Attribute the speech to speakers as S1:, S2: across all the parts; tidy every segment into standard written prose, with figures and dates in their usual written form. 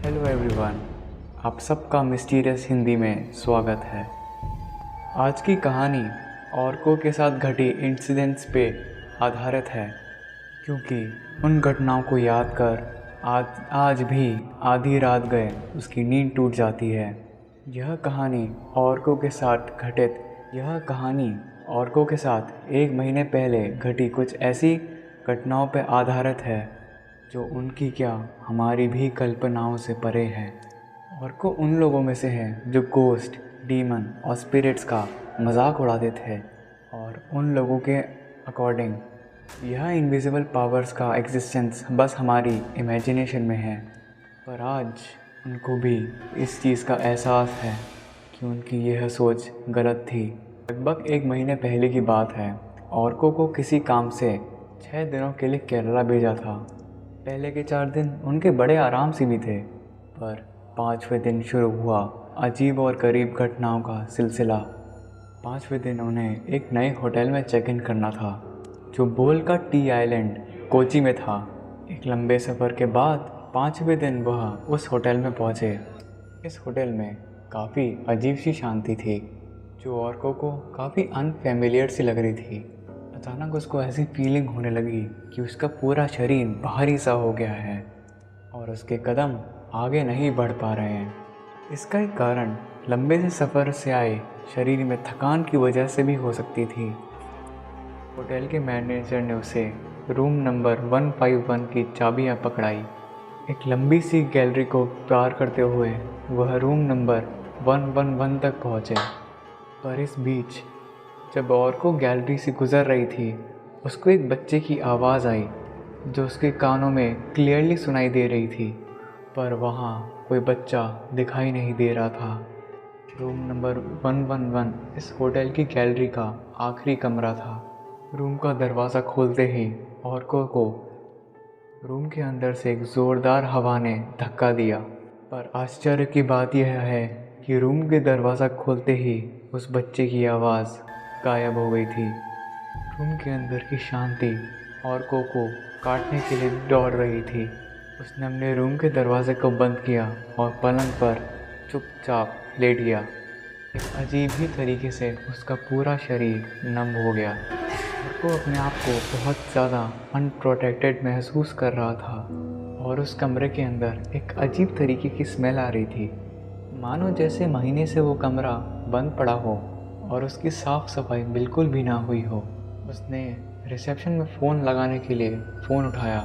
S1: Hello everyone, आप सबका mysterious Hindi में स्वागत है। आज की कहानी ऑर्को के साथ घटी इंसिडेंट्स पे आधारित है, क्योंकि उन घटनाओं को याद कर आज भी आधी रात गए उसकी नींद टूट जाती है। यह कहानी ऑर्को के साथ एक महीने पहले घटी कुछ ऐसी घटनाओं पर आधारित है जो उनकी क्या हमारी भी कल्पनाओं से परे है। ऑर्को उन लोगों में से है जो गोस्ट, डीमन और स्पिरिट्स का मजाक उड़ाते थे, और उन लोगों के अकॉर्डिंग यह इनविजिबल पावर्स का एग्जिस्टेंस बस हमारी इमेजिनेशन में है। पर आज उनको भी इस चीज़ का एहसास है कि उनकी यह सोच गलत थी। लगभग एक महीने पहले की बात है। ऑर्को को किसी काम से 6 दिनों के लिए केरला भेजा था। पहले के 4 दिन उनके बड़े आराम से भी थे, पर 5वें दिन शुरू हुआ अजीब और गरीब घटनाओं का सिलसिला। 5वें दिन उन्हें एक नए होटल में चेक इन करना था, जो बोल का टी आइलैंड कोची में था। एक लंबे सफ़र के बाद 5वें दिन वह उस होटल में पहुँचे। इस होटल में काफ़ी अजीब सी शांति थी, जो ऑर्को को काफ़ी अनफेमिलियर सी लग रही थी। अचानक उसको ऐसी फीलिंग होने लगी कि उसका पूरा शरीर भारी सा हो गया है और उसके कदम आगे नहीं बढ़ पा रहे हैं। इसका एक कारण लंबे से सफ़र से आए शरीर में थकान की वजह से भी हो सकती थी। होटल के मैनेजर ने उसे रूम नंबर 151 की चाबियां पकड़ाई। एक लंबी सी गैलरी को पार करते हुए वह रूम नंबर 111 तक पहुँचे। पर इस बीच जब ऑर्को गैलरी से गुज़र रही थी, उसको एक बच्चे की आवाज़ आई जो उसके कानों में क्लियरली सुनाई दे रही थी, पर वहाँ कोई बच्चा दिखाई नहीं दे रहा था। रूम नंबर 111 इस होटल की गैलरी का आखिरी कमरा था। रूम का दरवाज़ा खोलते ही ऑर्को को रूम के अंदर से एक ज़ोरदार हवा ने धक्का दिया। पर आश्चर्य की बात यह है कि रूम के दरवाज़ा खोलते ही उस बच्चे की आवाज़ गायब हो गई थी। रूम के अंदर की शांति ऑर्को को काटने के लिए दौड़ रही थी। उसने अपने रूम के दरवाजे को बंद किया और पलंग पर चुपचाप लेट गया। एक अजीब ही तरीके से उसका पूरा शरीर नम हो गया। ऑर्को अपने आप को बहुत ज़्यादा अनप्रोटेक्टेड महसूस कर रहा था, और उस कमरे के अंदर एक अजीब तरीके की स्मेल आ रही थी, मानो जैसे महीने से वो कमरा बंद पड़ा हो और उसकी साफ़ सफाई बिल्कुल भी ना हुई हो। उसने रिसेप्शन में फ़ोन लगाने के लिए फ़ोन उठाया,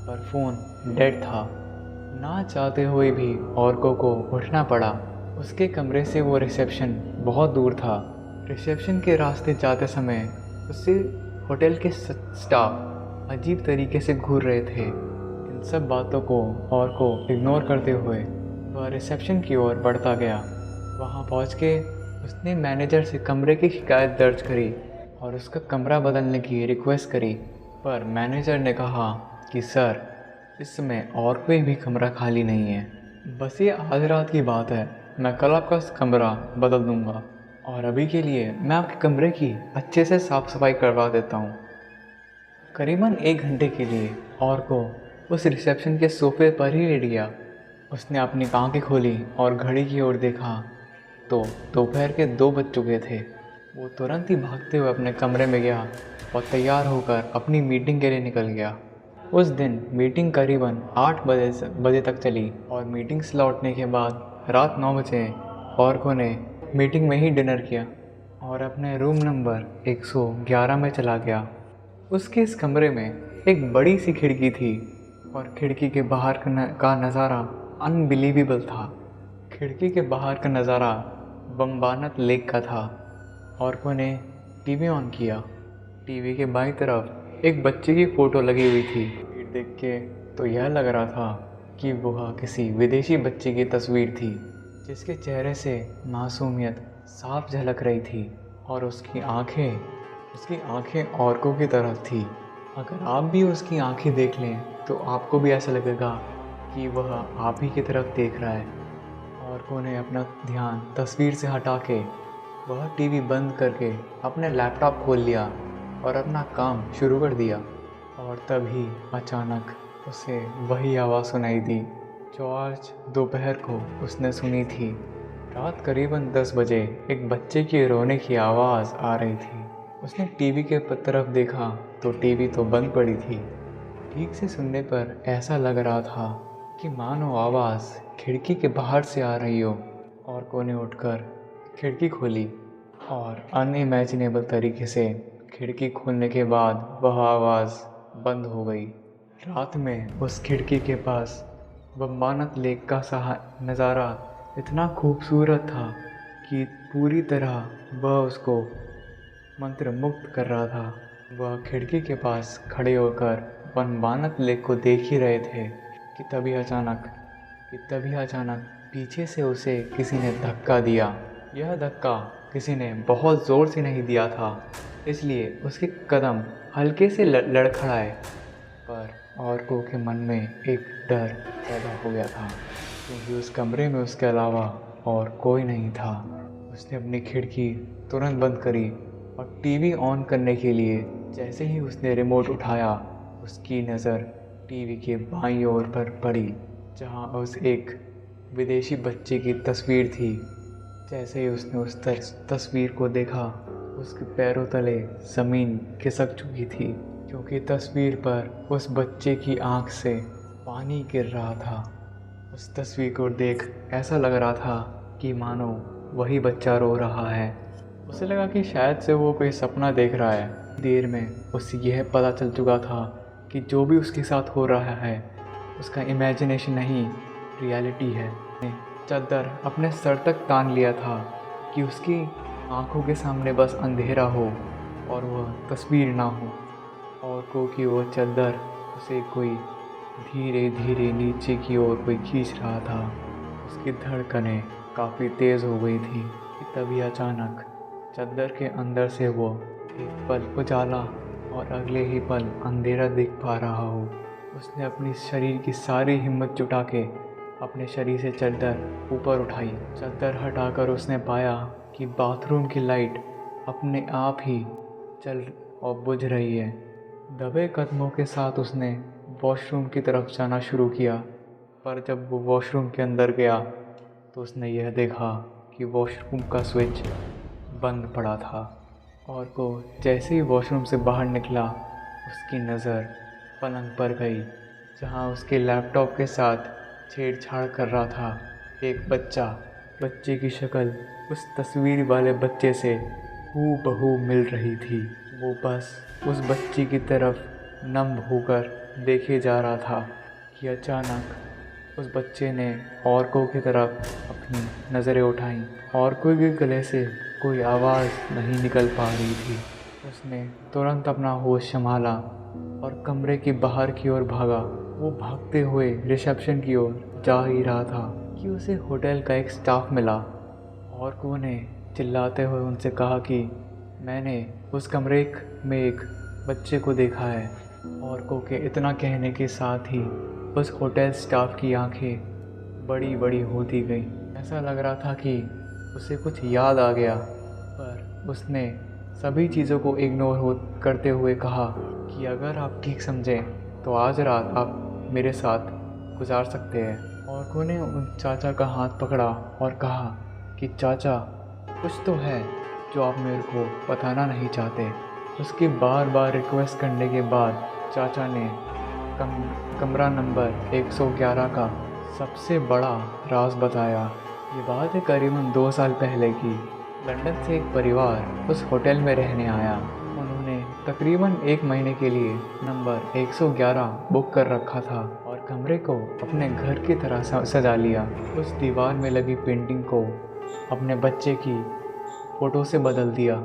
S1: पर फ़ोन डेड था। ना चाहते हुए भी ऑर्को को उठना पड़ा। उसके कमरे से वो रिसेप्शन बहुत दूर था। रिसेप्शन के रास्ते जाते समय उससे होटल के स्टाफ अजीब तरीके से घूर रहे थे। इन सब बातों को ऑर्को इग्नोर करते हुए वह रिसेप्शन की ओर बढ़ता गया। वहाँ पहुँच के उसने मैनेजर से कमरे की शिकायत दर्ज करी और उसका कमरा बदलने की रिक्वेस्ट करी, पर मैनेजर ने कहा कि सर, इस समय और कोई भी कमरा खाली नहीं है। बस ये आज रात की बात है, मैं कल आपका कमरा बदल दूंगा, और अभी के लिए मैं आपके कमरे की अच्छे से साफ़ सफाई करवा देता हूँ। करीबन 1 घंटे के लिए ऑर्को उस रिसेप्शन के सोफे पर ही लेट गया। उसने अपनी आँखें खोली और घड़ी की ओर देखा तो दोपहर के 2 बज चुके थे। वो तुरंत ही भागते हुए अपने कमरे में गया और तैयार होकर अपनी मीटिंग के लिए निकल गया। उस दिन मीटिंग करीबन 8 बजे तक चली, और मीटिंग से लौटने के बाद रात 9 बजे ऑर्को ने मीटिंग में ही डिनर किया और अपने रूम नंबर 111 में चला गया। उसके इस कमरे में एक बड़ी सी खिड़की थी, और खिड़की के बाहर का नज़ारा अनबिलीवेबल था। खिड़की के बाहर का नज़ारा बम्बानत लेक का था। ऑर्को ने टीवी ऑन किया। टीवी के बाईं तरफ एक बच्चे की फ़ोटो लगी हुई थी। तस्वीर देख के तो यह लग रहा था कि वह किसी विदेशी बच्चे की तस्वीर थी, जिसके चेहरे से मासूमियत साफ झलक रही थी, और उसकी आंखें ऑर्को की तरफ थी। अगर आप भी उसकी आंखें देख लें तो आपको भी ऐसा लगेगा कि वह आप ही की तरफ देख रहा है। ऑर्को ने अपना ध्यान तस्वीर से हटा के वह टीवी बंद करके अपने लैपटॉप खोल लिया और अपना काम शुरू कर दिया। और तभी अचानक उसे वही आवाज़ सुनाई दी जो आज दोपहर को उसने सुनी थी। रात करीबन 10 बजे एक बच्चे की रोने की आवाज़ आ रही थी। उसने टीवी के तरफ देखा तो टीवी तो बंद पड़ी थी। ठीक से सुनने पर ऐसा लग रहा था कि मानो आवाज़ खिड़की के बाहर से आ रही हो। औरकों ने उठकर खिड़की खोली और अनइमेजिनेबल तरीके से खिड़की खोलने के बाद वह आवाज़ बंद हो गई। रात में उस खिड़की के पास बम्बानत लेक का नज़ारा इतना खूबसूरत था कि पूरी तरह वह उसको मंत्रमुग्ध कर रहा था। वह खिड़की के पास खड़े होकर बम्बानत लेक को देख ही रहे थे कि तभी अचानक पीछे से उसे किसी ने धक्का दिया। यह धक्का किसी ने बहुत ज़ोर से नहीं दिया था, इसलिए उसके कदम हल्के से लड़खड़ाए, पर औरकों के मन में एक डर पैदा हो गया था क्योंकि उस कमरे में उसके अलावा और कोई नहीं था। उसने अपनी खिड़की तुरंत बंद करी और टीवी ऑन करने के लिए जैसे ही उसने रिमोट उठाया, उसकी नज़र टीवी के बाईं ओर पर पड़ी जहां उस एक विदेशी बच्चे की तस्वीर थी। जैसे ही उसने उस तस्वीर को देखा, उसके पैरों तले ज़मीन खिसक चुकी थी क्योंकि तस्वीर पर उस बच्चे की आंख से पानी गिर रहा था। उस तस्वीर को देख ऐसा लग रहा था कि मानो वही बच्चा रो रहा है। उसे लगा कि शायद से वो कोई सपना देख रहा है। देर में उसे यह पता चल चुका था कि जो भी उसके साथ हो रहा है उसका इमेजिनेशन नहीं, रियलिटी है। चादर अपने सर तक तान लिया था कि उसकी आंखों के सामने बस अंधेरा हो और वह तस्वीर ना हो, और कि वह चादर उसे कोई धीरे धीरे नीचे की ओर कोई खींच रहा था। उसकी धड़कनें काफ़ी तेज़ हो गई थी कि तभी अचानक चादर के अंदर से वो एक पल उजाला और अगले ही पल अंधेरा दिख पा रहा हो। उसने अपनी शरीर की सारी हिम्मत जुटा के अपने शरीर से चादर ऊपर उठाई। चादर हटाकर उसने पाया कि बाथरूम की लाइट अपने आप ही चल और बुझ रही है। दबे कदमों के साथ उसने वॉशरूम की तरफ जाना शुरू किया, पर जब वो वॉशरूम के अंदर गया तो उसने यह देखा कि वॉशरूम का स्विच बंद पड़ा था। और को जैसे ही वॉशरूम से बाहर निकला, उसकी नज़र पलंग पर गई जहां उसके लैपटॉप के साथ छेड़छाड़ कर रहा था एक बच्चा। बच्चे की शक्ल उस तस्वीर वाले बच्चे से हूबहू मिल रही थी। वो बस उस बच्ची की तरफ नम होकर देखे जा रहा था कि अचानक उस बच्चे ने औरकों की तरफ अपनी नज़रें उठाईं। औरकों के गले से कोई आवाज़ नहीं निकल पा रही थी। उसने तुरंत अपना होश संभाला और कमरे की बाहर की ओर भागा। वो भागते हुए रिसेप्शन की ओर जा ही रहा था कि उसे होटल का एक स्टाफ मिला। औरकों ने चिल्लाते हुए उनसे कहा कि मैंने उस कमरे में एक बच्चे को देखा है। औरकों के इतना कहने के साथ ही उस होटल स्टाफ की आंखें बड़ी बड़ी होती गईं। ऐसा लग रहा था कि उसे कुछ याद आ गया, पर उसने सभी चीज़ों को इग्नोर करते हुए कहा कि अगर आप ठीक समझें तो आज रात आप मेरे साथ गुजार सकते हैं। औरकों ने उन चाचा का हाथ पकड़ा और कहा कि चाचा, कुछ तो है जो आप मेरे को बताना नहीं चाहते। उसकी बार बार रिक्वेस्ट करने के बाद चाचा ने कमरा नंबर 111 का सबसे बड़ा राज बताया। ये बात है करीबन 2 साल पहले की। लंदन से एक परिवार उस होटल में रहने आया। उन्होंने तकरीबन 1 महीने के लिए नंबर 111 बुक कर रखा था और कमरे को अपने घर की तरह सजा लिया। उस दीवार में लगी पेंटिंग को अपने बच्चे की फ़ोटो से बदल दिया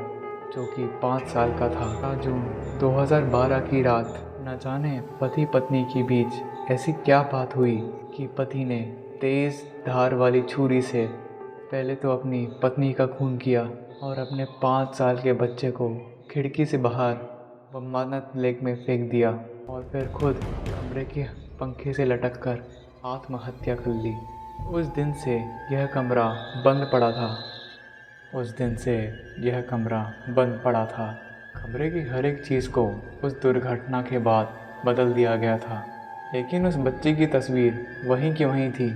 S1: जो कि 5 साल का था। 4 जून 2012 की रात न जाने पति पत्नी के बीच ऐसी क्या बात हुई कि पति ने तेज़ धार वाली छुरी से पहले तो अपनी पत्नी का खून किया और अपने 5 साल के बच्चे को खिड़की से बाहर बम्बानत लेक में फेंक दिया और फिर खुद कमरे के पंखे से लटककर आत्महत्या कर ली। उस दिन से यह कमरा बंद पड़ा था। कमरे की हर एक चीज़ को उस दुर्घटना के बाद बदल दिया गया था। लेकिन उस बच्ची की तस्वीर वहीं की वहीं थी।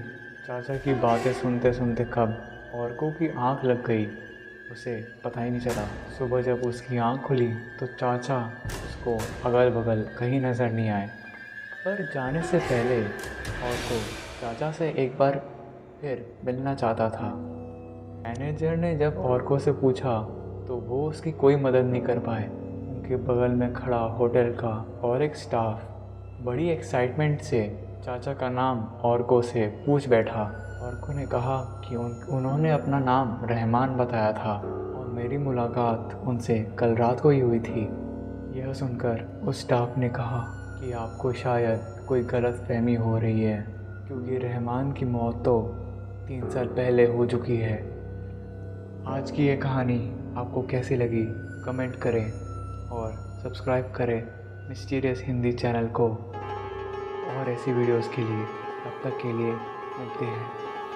S1: चाचा की बातें सुनते सुनते कब औरको की आंख लग गई, उसे पता ही नहीं चला। सुबह जब उसकी आंख खुली तो चाचा उसको अगल बगल कहीं नज़र नहीं आए। पर जाने से पहले औरको चाचा से एक बार फिर मिलना चाहता था। मैनेजर ने जब औरको से पूछा तो वो उसकी कोई मदद नहीं कर पाए। उनके बगल में खड़ा होटल का और एक स्टाफ बड़ी एक्साइटमेंट से चाचा का नाम औरको से पूछ बैठा। औरको ने कहा कि उन्होंने अपना नाम रहमान बताया था और मेरी मुलाकात उनसे कल रात को ही हुई थी। यह सुनकर उस स्टाफ ने कहा कि आपको शायद कोई गलतफहमी हो रही है, क्योंकि रहमान की मौत तो 3 साल पहले हो चुकी है। आज की ये कहानी आपको कैसी लगी कमेंट करें और सब्सक्राइब करें मिस्टीरियस हिंदी चैनल को और ऐसी वीडियोस के लिए। तब तक के लिए मिलते हैं।